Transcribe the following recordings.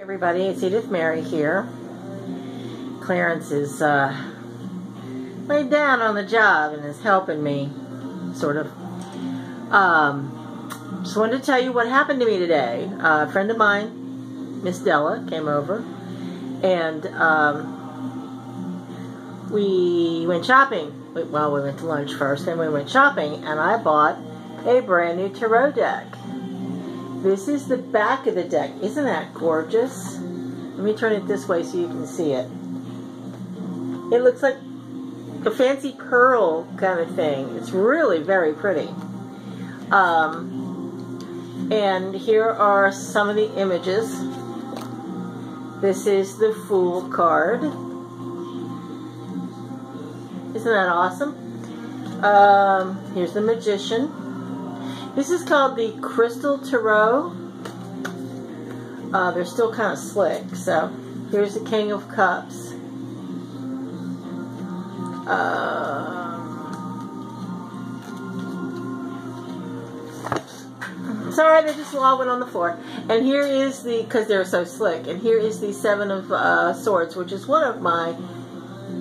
everybody, it's Edith Mary here. Clarence is laid down on the job and is helping me, sort of. Just wanted to tell you what happened to me today. A friend of mine, Miss Della, came over and we went shopping. Well, we went to lunch first, then we went shopping, and I bought a brand new tarot deck. This is the back of the deck. Isn't that gorgeous? Let me turn it this way so you can see it. It looks like a fancy pearl kind of thing. It's really very pretty. And here are some of the images. This is the Fool card. Isn't that awesome? Here's the Magician. This is called the Crystal Tarot. They're still kind of slick. So here's the King of Cups. Sorry, they just all went on the floor. And here is the, because they're so slick, and here is the Seven of Swords, which is one of my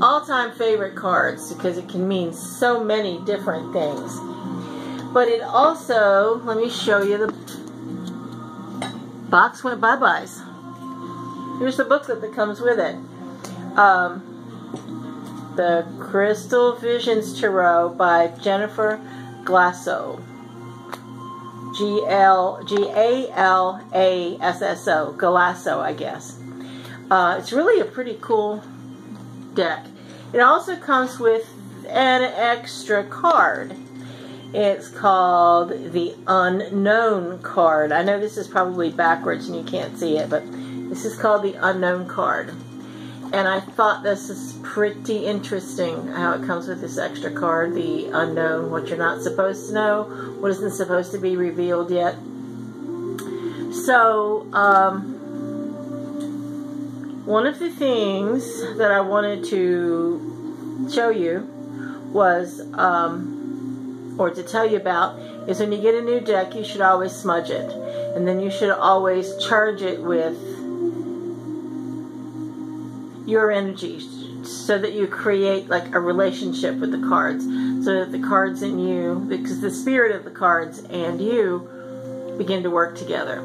all-time favorite cards because it can mean so many different things. But it also, let me show you, the box went bye-byes. Here's the booklet that comes with it. The Crystal Visions Tarot by Jennifer Glasso. G-A-L-A-S-S-O. Glasso, I guess. It's really a pretty cool deck. It also comes with an extra card. It's called the Unknown card. I know this is probably backwards and you can't see it, but this is called the Unknown card. And I thought this is pretty interesting how it comes with this extra card, the Unknown, what you're not supposed to know, what isn't supposed to be revealed yet. So, one of the things that I wanted to show you was, or to tell you about, is when you get a new deck, you should always smudge it. And then you should always charge it with your energy so that you create like a relationship with the cards. So that the cards and you, because the spirit of the cards and you begin to work together.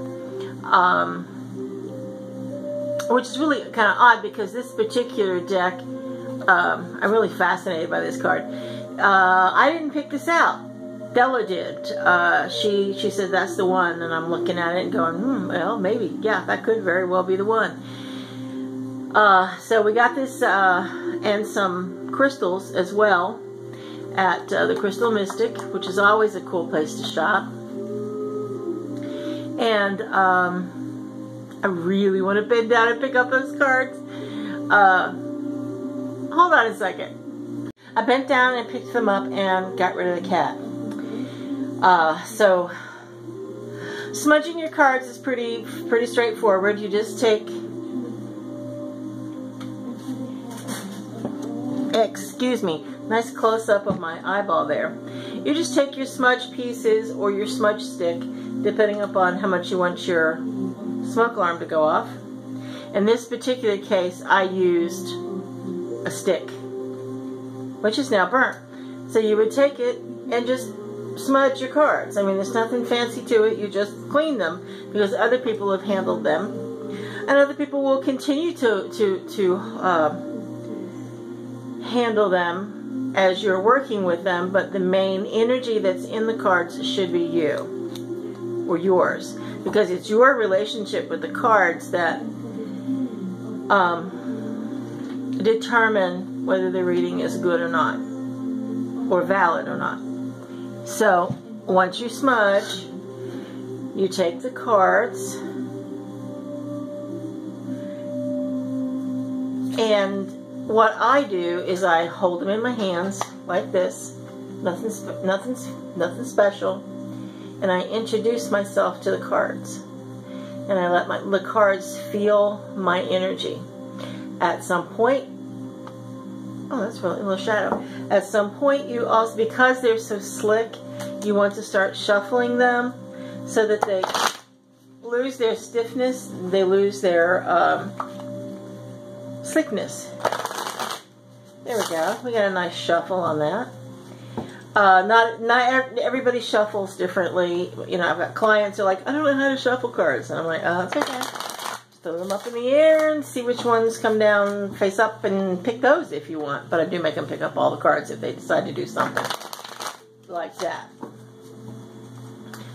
Which is really kind of odd because this particular deck, I'm really fascinated by this card. I didn't pick this out. Della did. She said that's the one, and I'm looking at it and going, well, maybe, yeah, that could very well be the one. So we got this and some crystals as well at the Crystal Mystic, which is always a cool place to shop. And I really want to bend down and pick up those cards. Hold on a second. I bent down and picked them up and got rid of the cat. So smudging your cards is pretty straightforward. You just take, excuse me, nice close-up of my eyeball there. You just take your smudge pieces or your smudge stick, depending upon how much you want your smoke alarm to go off. In this particular case, I used a stick, which is now burnt. So you would take it and just smudge your cards. I mean, there's nothing fancy to it. You just clean them because other people have handled them, and other people will continue to handle them as you're working with them. But the main energy that's in the cards should be you or yours, because it's your relationship with the cards that determine whether the reading is good or not, or valid or not. So once you smudge, you take the cards and what I do is I hold them in my hands like this, nothing special, and I introduce myself to the cards, and I let the cards feel my energy. At some point, oh, that's really a little shadow. At some point, you also, because they're so slick, you want to start shuffling them so that they lose their stiffness, they lose their slickness. There we go. We got a nice shuffle on that. Not everybody shuffles differently. You know, I've got clients who are like, I don't know how to shuffle cards. And I'm like, it's okay. Just throw them up in the air and see which ones come down face up and pick those if you want. But I do make them pick up all the cards if they decide to do something like that.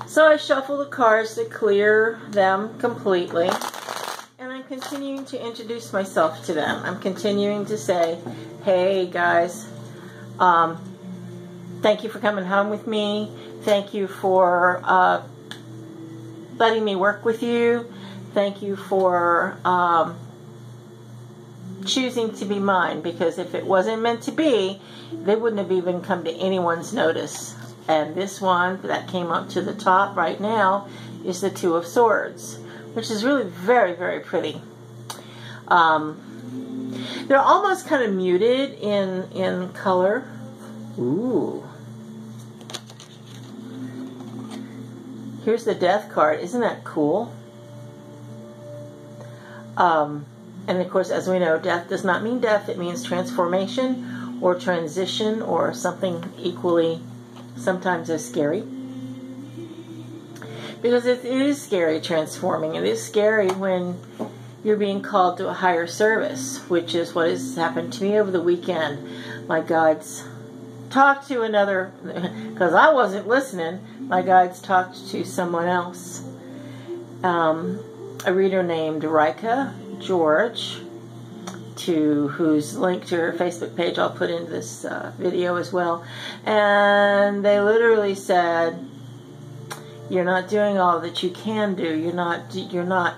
So I shuffle the cards to clear them completely. And I'm continuing to introduce myself to them. I'm continuing to say, hey guys, thank you for coming home with me. Thank you for letting me work with you. Thank you for choosing to be mine, because if it wasn't meant to be, they wouldn't have even come to anyone's notice. And this one that came up to the top right now is the Two of Swords, which is really very, very pretty. They're almost kind of muted in color. Ooh. Here's the Death card. Isn't that cool? And of course, as we know, death does not mean death. It means transformation or transition or something equally sometimes as scary. Because it is scary transforming. It is scary when you're being called to a higher service, which is what has happened to me over the weekend. My guides talked to another, because I wasn't listening, my guides talked to someone else. A reader named Rika George, who's linked to her Facebook page. I'll put into this video as well. And they literally said, you're not doing all that you can do. You're not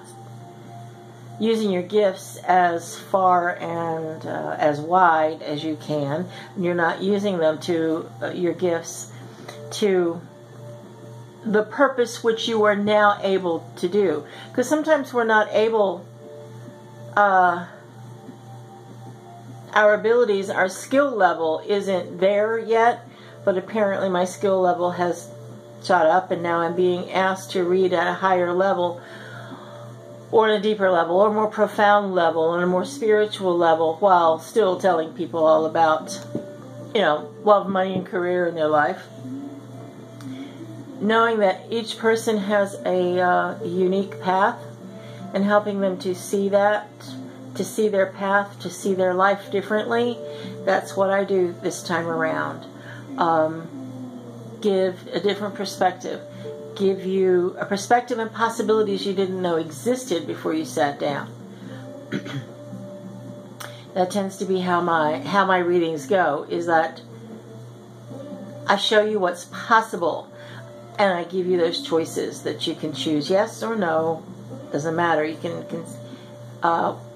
using your gifts as far and as wide as you can. You're not using them to your gifts to the purpose which you are now able to do. Because sometimes we're not able, our abilities, our skill level isn't there yet, but apparently my skill level has shot up, and now I'm being asked to read at a higher level, or in a deeper level, or a more profound level, or a more spiritual level, while still telling people all about, you know, love, money, and career in their life. Knowing that each person has a unique path, and helping them to see that, to see their path, to see their life differently. That's what I do this time around. Give a different perspective. Give you a perspective and possibilities you didn't know existed before you sat down. That tends to be how my readings go, is that I show you what's possible, and I give you those choices that you can choose yes or no. Doesn't matter. You can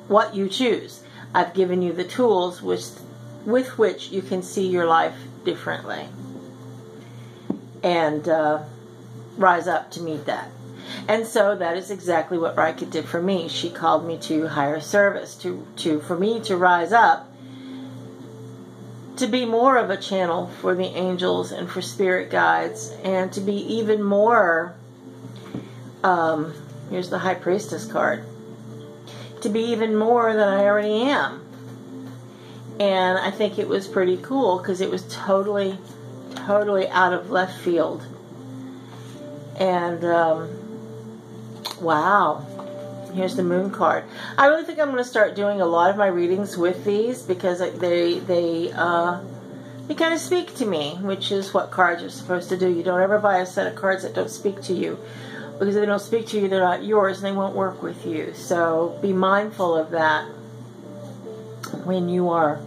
what you choose. I've given you the tools with which you can see your life differently, and rise up to meet that. And so that is exactly what Rika did for me. She called me to higher service, for me to rise up, to be more of a channel for the angels and for spirit guides, and to be even more, here's the High Priestess card, to be even more than I already am. And I think it was pretty cool, because it was totally out of left field. And wow, here's the Moon card. I really think I'm going to start doing a lot of my readings with these, because they kind of speak to me, which is what cards are supposed to do. You don't ever buy a set of cards that don't speak to you, because if they don't speak to you, they're not yours, and they won't work with you. So be mindful of that when you are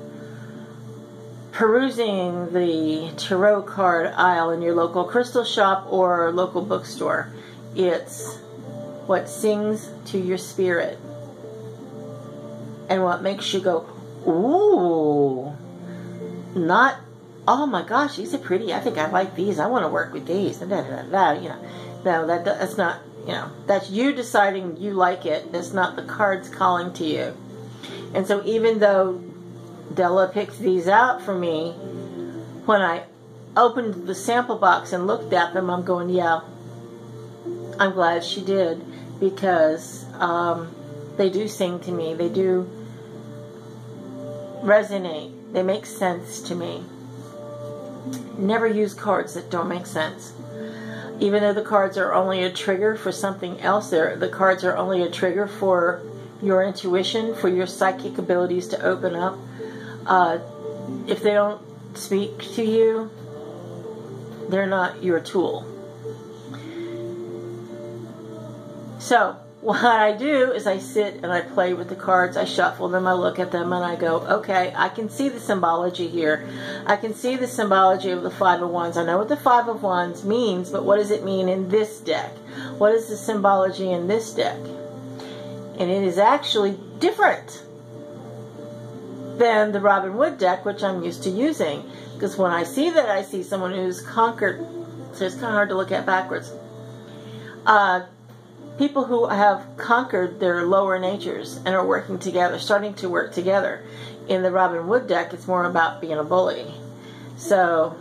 perusing the tarot card aisle in your local crystal shop or local bookstore. It's what sings to your spirit and what makes you go, ooh, not, oh my gosh, these are pretty, I think I like these, I want to work with these, you know. No, that's not, you know, that's you deciding you like it. It's not the cards calling to you. And so even though Della picked these out for me, when I opened the sample box and looked at them, I'm going, yeah, I'm glad she did, because they do sing to me. They do resonate. They make sense to me. Never use cards that don't make sense. Even though the cards are only a trigger for something else, the cards are only a trigger for your intuition, for your psychic abilities to open up. If they don't speak to you, they're not your tool. So what I do is I sit and I play with the cards, I shuffle them, I look at them, and I go, okay, I can see the symbology here. I can see the symbology of the Five of Wands. I know what the Five of Wands means, but what does it mean in this deck? What is the symbology in this deck? And it is actually different than the Robin Wood deck, which I'm used to using. Because when I see that, I see someone who's conquered, so it's kind of hard to look at backwards. People who have conquered their lower natures and are working together, starting to work together. In the Robin Wood deck, it's more about being a bully. So,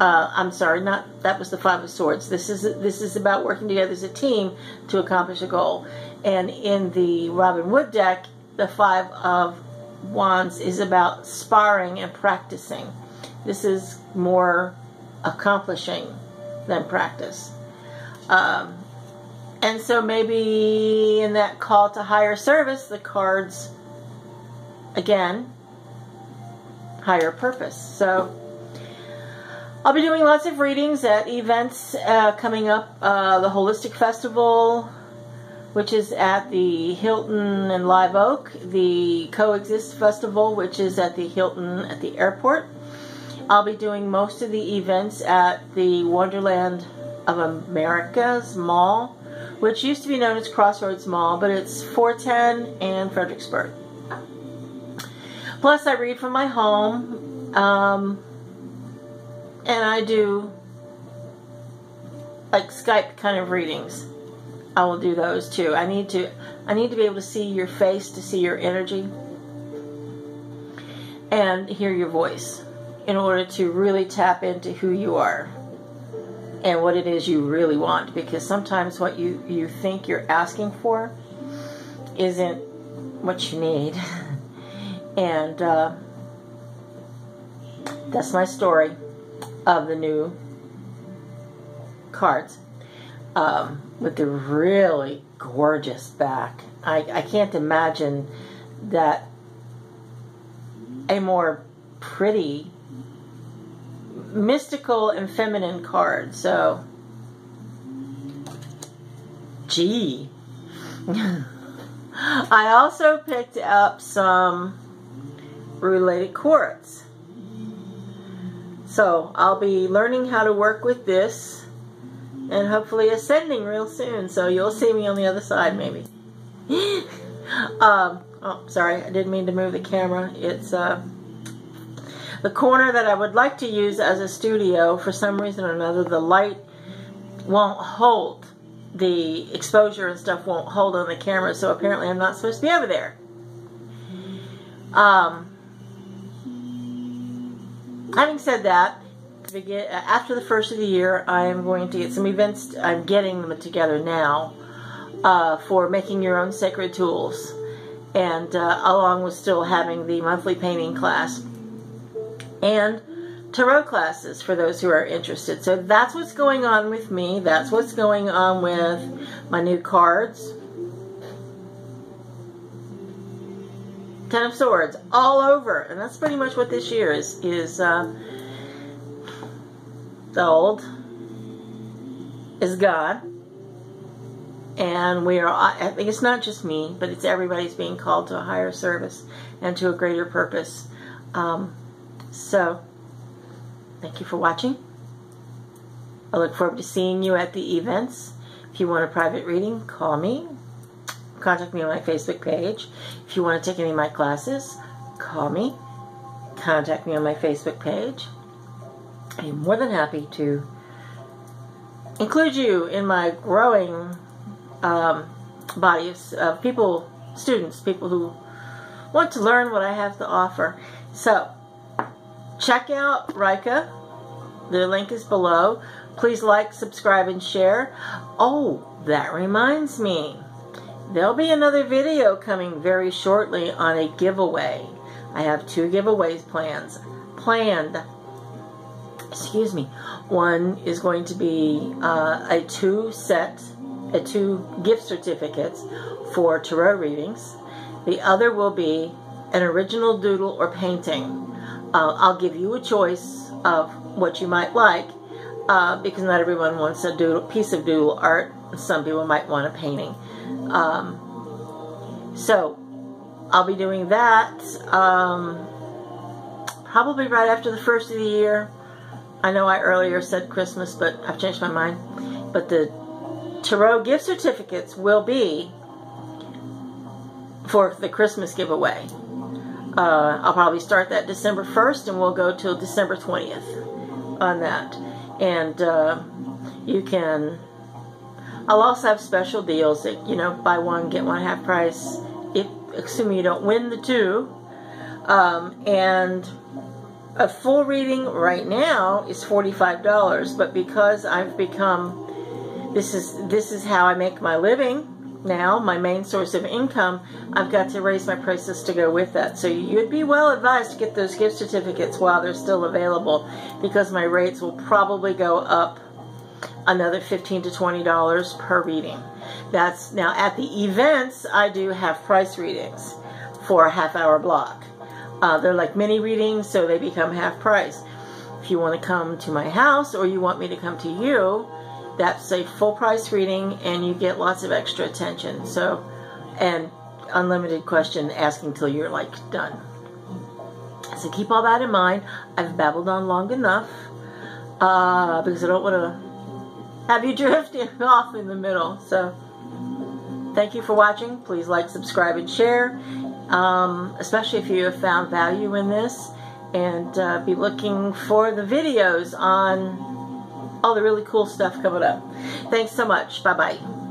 I'm sorry, that was the Five of Swords. This is about working together as a team to accomplish a goal. And in the Robin Wood deck, the Five of Wands is about sparring and practicing. This is more accomplishing than practice. And so maybe in that call to higher service, the cards, again, higher purpose. So I'll be doing lots of readings at events coming up. The Holistic Festival, which is at the Hilton in Live Oak. The Coexist Festival, which is at the Hilton at the airport. I'll be doing most of the events at the Wonderland of America's Mall, which used to be known as Crossroads Mall, but it's 410 and Fredericksburg. Plus, I read from my home, and I do like Skype kind of readings. I will do those too. I need to be able to see your face, to see your energy, and hear your voice in order to really tap into who you are and what it is you really want, because sometimes what you think you're asking for isn't what you need. And that's my story of the new cards, with the really gorgeous back. I can't imagine that a more pretty, mystical and feminine card. So, gee. I also picked up some related quartz. So I'll be learning how to work with this and hopefully ascending real soon. So you'll see me on the other side maybe. Oh, sorry, I didn't mean to move the camera. It's the corner that I would like to use as a studio. For some reason or another, the light won't hold. The exposure and stuff won't hold on the camera, so apparently I'm not supposed to be over there. Having said that, after the first of the year, I am going to get some events. I'm getting them together now for making your own sacred tools, and along with still having the monthly painting class and tarot classes for those who are interested. So that's what's going on with me. That's what's going on with my new cards. Ten of Swords all over, and that's pretty much what this year is. The old is gone, and we are. I think it's not just me, but it's everybody's being called to a higher service and to a greater purpose. So, thank you for watching. I look forward to seeing you at the events. If you want a private reading, call me. Contact me on my Facebook page. If you want to take any of my classes, call me. Contact me on my Facebook page. I'm more than happy to include you in my growing body of people, students, people who want to learn what I have to offer. So, check out Rika. The link is below Please like, subscribe, and share. Oh, that reminds me. There'll be another video coming very shortly on a giveaway. I have 2 giveaways planned. Excuse me. One is going to be a 2 gift certificates for tarot readings. The other will be an original doodle or painting. I'll give you a choice of what you might like, because not everyone wants a piece of doodle art. Some people might want a painting. So I'll be doing that probably right after the first of the year. I know I earlier said Christmas, but I've changed my mind. But the tarot gift certificates will be for the Christmas giveaway. I'll probably start that December 1st, and we'll go till December 20th on that. And you can... I'll also have special deals that, you know, buy one, get one half price, assuming you don't win the 2. And a full reading right now is $45, but because I've become... This is how I make my living now, my main source of income, I've got to raise my prices to go with that. So you'd be well advised to get those gift certificates while they're still available, because my rates will probably go up another $15 to $20 per reading. That's now at the events. I do have price readings for a half-hour block. They're like mini readings, so they become half price. If you want to come to my house, or you want me to come to you, that's a full price reading, and you get lots of extra attention. So, and unlimited question asking till you're like done. So keep all that in mind. I've babbled on long enough because I don't want to have you drifting off in the middle. So thank you for watching. Please like, subscribe, and share, especially if you have found value in this, and be looking for the videos on all the really cool stuff coming up. Thanks so much. Bye-bye.